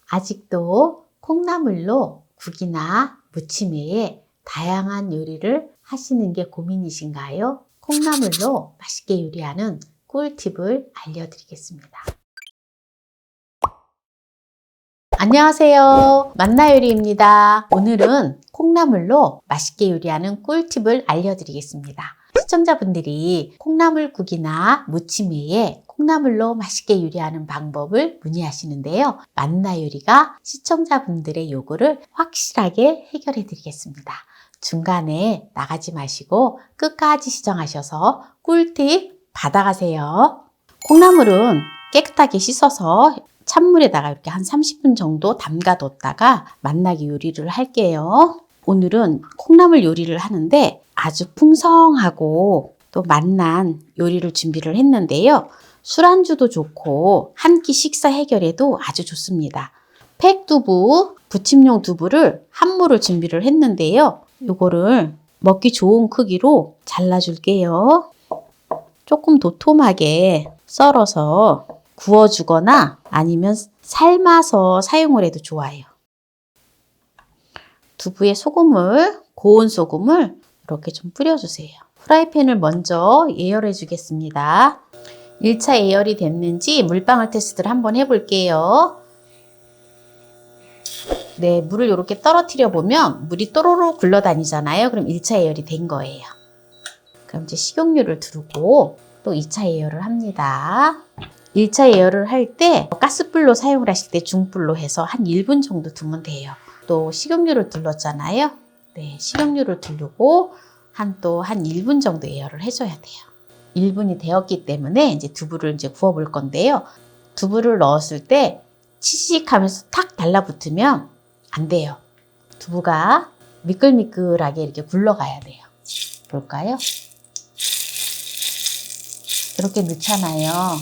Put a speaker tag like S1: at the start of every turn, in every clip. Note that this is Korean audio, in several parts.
S1: 아직도 콩나물로 국이나 무침 외에 다양한 요리를 하시는 게 고민이신가요? 콩나물로 맛있게 요리하는 꿀팁을 알려드리겠습니다. 안녕하세요. 만나요리입니다. 오늘은 콩나물로 맛있게 요리하는 꿀팁을 알려드리겠습니다. 시청자분들이 콩나물국이나 무침 외에 콩나물로 맛있게 요리하는 방법을 문의하시는데요. 만나요리가 시청자분들의 요구를 확실하게 해결해 드리겠습니다. 중간에 나가지 마시고 끝까지 시청하셔서 꿀팁 받아가세요. 콩나물은 깨끗하게 씻어서 찬물에다가 이렇게 한 30분 정도 담가뒀다가 맛나게 요리를 할게요. 오늘은 콩나물 요리를 하는데 아주 풍성하고 또 맛난 요리를 준비를 했는데요. 술안주도 좋고 한 끼 식사 해결에도 아주 좋습니다. 팩두부, 부침용 두부를 한 모를 준비를 했는데요. 요거를 먹기 좋은 크기로 잘라줄게요. 조금 도톰하게 썰어서 구워주거나 아니면 삶아서 사용을 해도 좋아요. 두부에 소금을, 고운 소금을 이렇게 좀 뿌려주세요. 프라이팬을 먼저 예열해 주겠습니다. 1차 예열이 됐는지 물방울 테스트를 한번 해볼게요. 네, 물을 이렇게 떨어뜨려 보면 물이 또로로 굴러다니잖아요. 그럼 1차 예열이 된 거예요. 그럼 이제 식용유를 두르고 또 2차 예열을 합니다. 1차 예열을 할 때 가스불로 사용을 하실 때 중불로 해서 한 1분 정도 두면 돼요. 또 식용유를 둘렀잖아요. 네, 식용유를 두르고 한 1분 정도 예열을 해줘야 돼요. 1분이 되었기 때문에 이제 두부를 이제 구워 볼 건데요. 두부를 넣었을 때 치식하면서 탁 달라붙으면 안 돼요. 두부가 미끌미끌하게 이렇게 굴러가야 돼요. 볼까요? 이렇게 넣잖아요.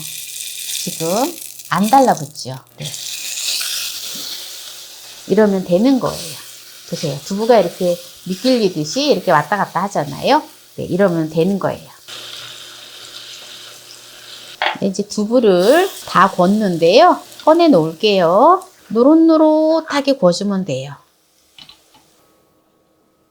S1: 지금 안 달라붙죠? 네. 이러면 되는 거예요. 보세요. 두부가 이렇게 미끌리듯이 이렇게 왔다 갔다 하잖아요. 네, 이러면 되는 거예요. 네, 이제 두부를 다 구웠는데요. 꺼내 놓을게요. 노릇노릇하게 구워주면 돼요.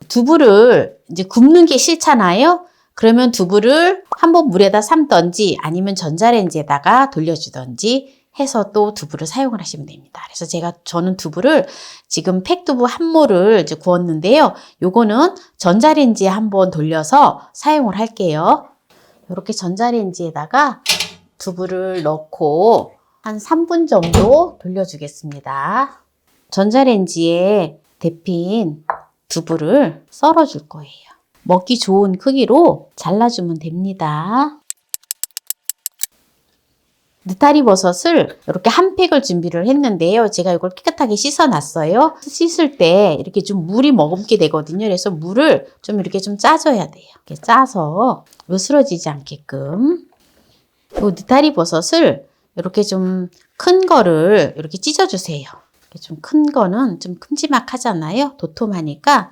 S1: 두부를 이제 굽는 게 싫잖아요. 그러면 두부를 한번 물에다 삶던지 아니면 전자레인지에다가 돌려주던지 해서 또 두부를 사용을 하시면 됩니다. 그래서 저는 두부를 지금 팩두부 한 모를 이제 구웠는데요. 요거는 전자레인지에 한번 돌려서 사용을 할게요. 이렇게 전자레인지에다가 두부를 넣고 한 3분 정도 돌려주겠습니다. 전자레인지에 데핀 두부를 썰어줄 거예요. 먹기 좋은 크기로 잘라주면 됩니다. 느타리 버섯을 이렇게 한 팩을 준비를 했는데요. 제가 이걸 깨끗하게 씻어놨어요. 씻을 때 이렇게 좀 물이 머금게 되거든요. 그래서 물을 좀 이렇게 좀 짜줘야 돼요. 이렇게 짜서 으스러지지 않게끔. 이 느타리 버섯을 이렇게 좀 큰 거를 이렇게 찢어주세요. 좀 큰 거는 좀 큼지막하잖아요. 도톰하니까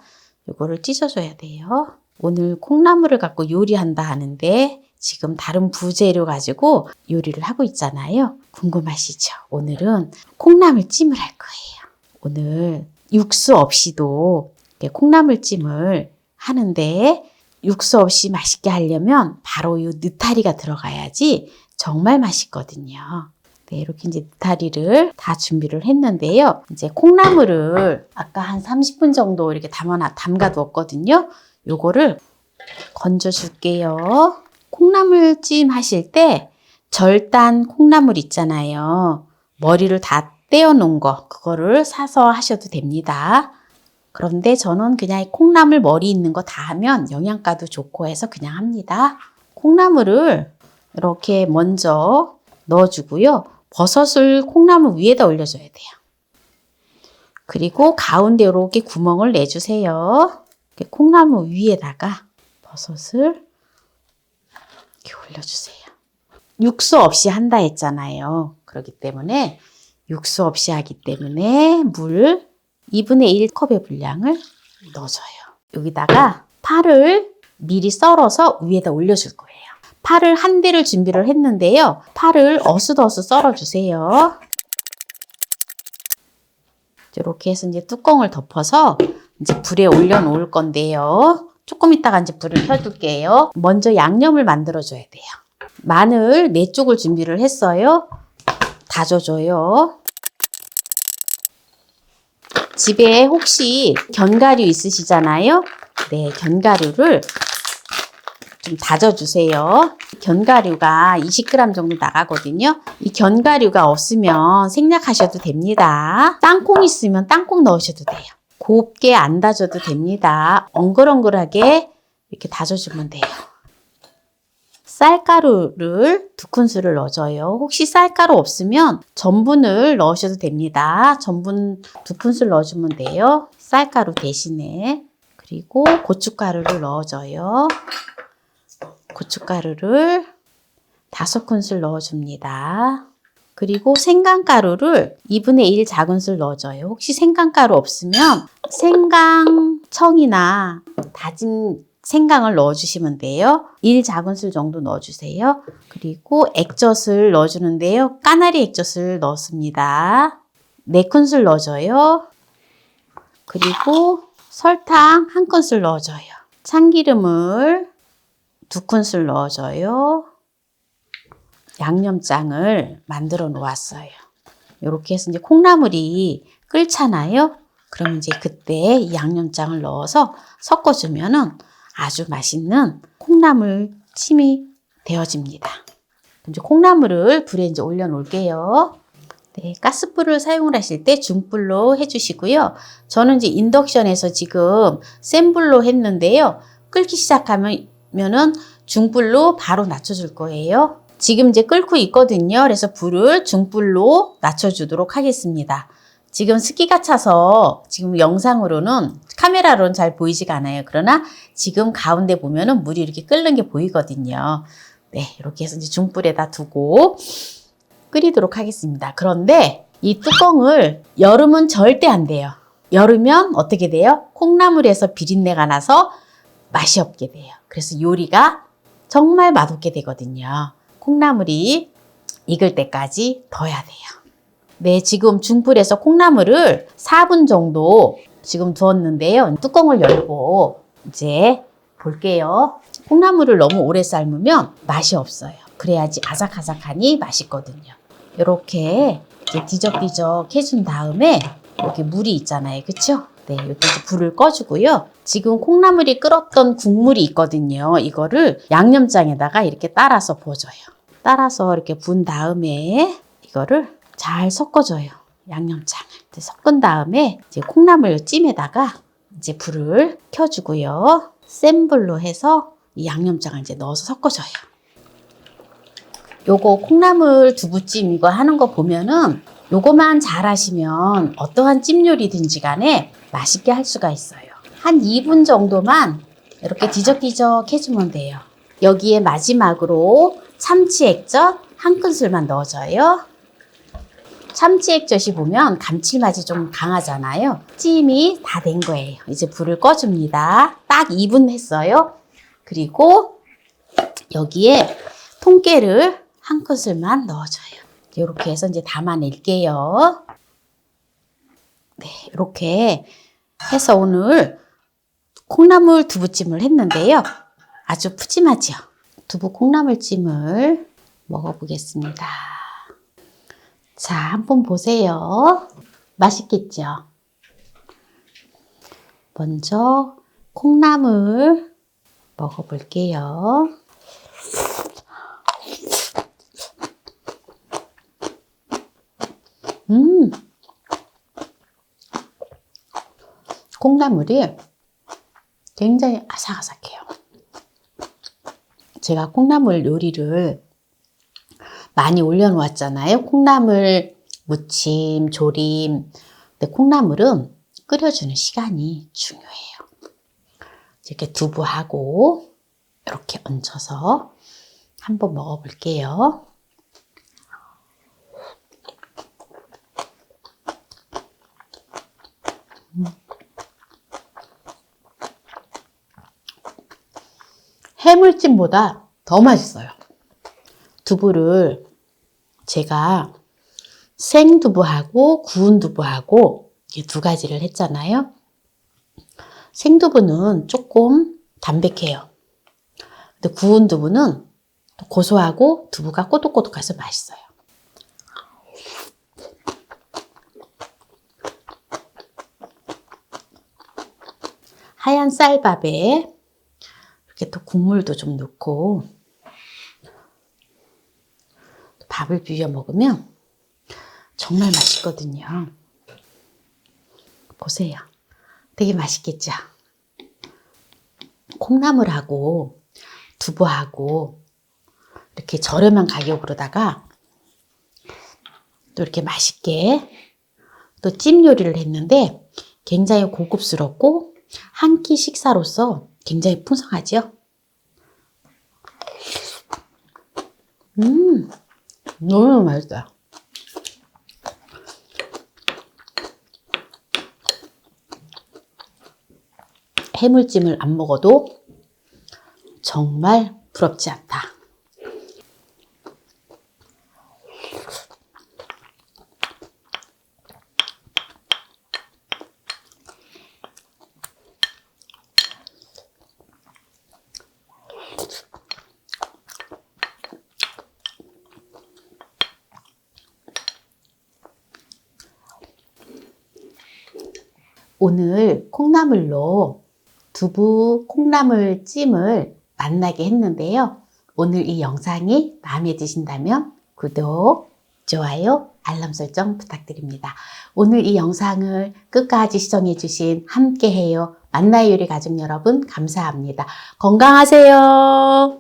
S1: 이거를 찢어줘야 돼요. 오늘 콩나물을 갖고 요리한다 하는데 지금 다른 부재료 가지고 요리를 하고 있잖아요. 궁금하시죠? 오늘은 콩나물찜을 할 거예요. 오늘 육수 없이도 콩나물찜을 하는데 육수 없이 맛있게 하려면 바로 이 느타리가 들어가야지 정말 맛있거든요. 네, 이렇게 이제 느타리를 다 준비를 했는데요. 이제 콩나물을 아까 한 30분 정도 이렇게 담가 두었거든요. 요거를 건져 줄게요. 콩나물찜 하실 때 절단 콩나물 있잖아요. 머리를 다 떼어 놓은 거, 그거를 사서 하셔도 됩니다. 그런데 저는 그냥 이 콩나물 머리 있는 거 다 하면 영양가도 좋고 해서 그냥 합니다. 콩나물을 이렇게 먼저 넣어주고요. 버섯을 콩나물 위에다 올려줘야 돼요. 그리고 가운데 이렇게 구멍을 내주세요. 이렇게 콩나물 위에다가 버섯을 이렇게 올려주세요. 육수 없이 한다 했잖아요. 그렇기 때문에 육수 없이 하기 때문에 물 2분의 1컵의 분량을 넣어줘요. 여기다가 파를 미리 썰어서 위에다 올려줄 거예요. 파를 한 대를 준비를 했는데요. 파를 어슷어슷 썰어주세요. 이렇게 해서 이제 뚜껑을 덮어서 이제 불에 올려 놓을 건데요. 조금 있다가 이제 불을 켜둘게요. 먼저 양념을 만들어 줘야 돼요. 마늘 4쪽을 준비를 했어요. 다져줘요. 집에 혹시 견과류 있으시잖아요. 네, 견과류를 좀 다져주세요. 견과류가 20g 정도 나가거든요. 이 견과류가 없으면 생략하셔도 됩니다. 땅콩 있으면 땅콩 넣으셔도 돼요. 곱게 안 다져도 됩니다. 엉글엉글하게 이렇게 다져주면 돼요. 쌀가루를 2큰술을 넣어줘요. 혹시 쌀가루 없으면 전분을 넣으셔도 됩니다. 전분 2큰술 넣어주면 돼요. 쌀가루 대신에. 그리고 고춧가루를 넣어줘요. 고춧가루를 5큰술 넣어줍니다. 그리고 생강가루를 2분의 1 작은술 넣어줘요. 혹시 생강가루 없으면 생강청이나 다진 생강을 넣어주시면 돼요. 1 작은술 정도 넣어주세요. 그리고 액젓을 넣어주는데요. 까나리 액젓을 넣습니다. 4큰술 넣어줘요. 그리고 설탕 1큰술 넣어줘요. 참기름을 2큰술 넣어줘요. 양념장을 만들어 놓았어요. 이렇게 해서 이제 콩나물이 끓잖아요. 그럼 이제 그때 이 양념장을 넣어서 섞어주면은 아주 맛있는 콩나물 찜이 되어집니다. 이제 콩나물을 불에 이제 올려 놓을게요. 네, 가스불을 사용을 하실 때 중불로 해주시고요. 저는 이제 인덕션에서 지금 센 불로 했는데요. 끓기 시작하면은 중불로 바로 낮춰줄 거예요. 지금 이제 끓고 있거든요. 그래서 불을 중불로 낮춰주도록 하겠습니다. 지금 습기가 차서 지금 영상으로는 카메라로는 잘 보이지가 않아요. 그러나 지금 가운데 보면은 물이 이렇게 끓는 게 보이거든요. 네, 이렇게 해서 이제 중불에다 두고 끓이도록 하겠습니다. 그런데 이 뚜껑을 열으면 절대 안 돼요. 열으면 어떻게 돼요? 콩나물에서 비린내가 나서 맛이 없게 돼요. 그래서 요리가 정말 맛없게 되거든요. 콩나물이 익을 때까지 둬야 돼요. 네, 지금 중불에서 콩나물을 4분 정도 지금 두었는데요. 뚜껑을 열고 이제 볼게요. 콩나물을 너무 오래 삶으면 맛이 없어요. 그래야지 아삭아삭하니 맛있거든요. 이렇게 이제 뒤적뒤적 해준 다음에 여기 물이 있잖아요. 그쵸? 네, 이렇게 불을 꺼주고요. 지금 콩나물이 끓었던 국물이 있거든요. 이거를 양념장에다가 이렇게 따라서 부어줘요. 따라서 이렇게 부은 다음에 이거를 잘 섞어줘요. 양념장을. 섞은 다음에 이제 콩나물 찜에다가 이제 불을 켜주고요. 센 불로 해서 이 양념장을 이제 넣어서 섞어줘요. 요거 콩나물 두부찜 이거 하는 거 보면은 요거만 잘 하시면 어떠한 찜 요리든지 간에 맛있게 할 수가 있어요. 한 2분 정도만 이렇게 뒤적뒤적 해주면 돼요. 여기에 마지막으로 참치 액젓 1큰술만 넣어줘요. 참치 액젓이 보면 감칠맛이 좀 강하잖아요. 찜이 다 된 거예요. 이제 불을 꺼줍니다. 딱 2분 했어요. 그리고 여기에 통깨를 1큰술만 넣어줘요. 이렇게 해서 이제 담아낼게요. 네, 이렇게 해서 오늘 콩나물 두부찜을 했는데요. 아주 푸짐하죠? 두부 콩나물찜을 먹어보겠습니다. 자, 한번 보세요. 맛있겠죠? 먼저 콩나물 먹어볼게요. 콩나물이 굉장히 아삭아삭해요. 제가 콩나물 요리를 많이 올려놓았잖아요. 콩나물 무침, 조림. 근데 콩나물은 끓여주는 시간이 중요해요. 이렇게 두부하고 이렇게 얹혀서 한번 먹어볼게요. 해물찜보다 더 맛있어요. 두부를 제가 생두부하고 구운 두부하고 이렇게 두 가지를 했잖아요. 생두부는 조금 담백해요. 근데 구운 두부는 고소하고 두부가 꼬독꼬독해서 맛있어요. 하얀 쌀밥에 이렇게 또 국물도 좀 넣고 밥을 비벼 먹으면 정말 맛있거든요. 보세요. 되게 맛있겠죠? 콩나물하고 두부하고 이렇게 저렴한 가격으로다가 또 이렇게 맛있게 또 찜 요리를 했는데 굉장히 고급스럽고 한 끼 식사로서 굉장히 풍성하죠? 너무 맛있어요. 해물찜을 안 먹어도 정말 부럽지 않다. 오늘 콩나물로 두부 콩나물 찜을 만나게 했는데요. 오늘 이 영상이 마음에 드신다면 구독, 좋아요, 알람 설정 부탁드립니다. 오늘 이 영상을 끝까지 시청해주신 함께해요 만나요 요리 가족 여러분 감사합니다. 건강하세요.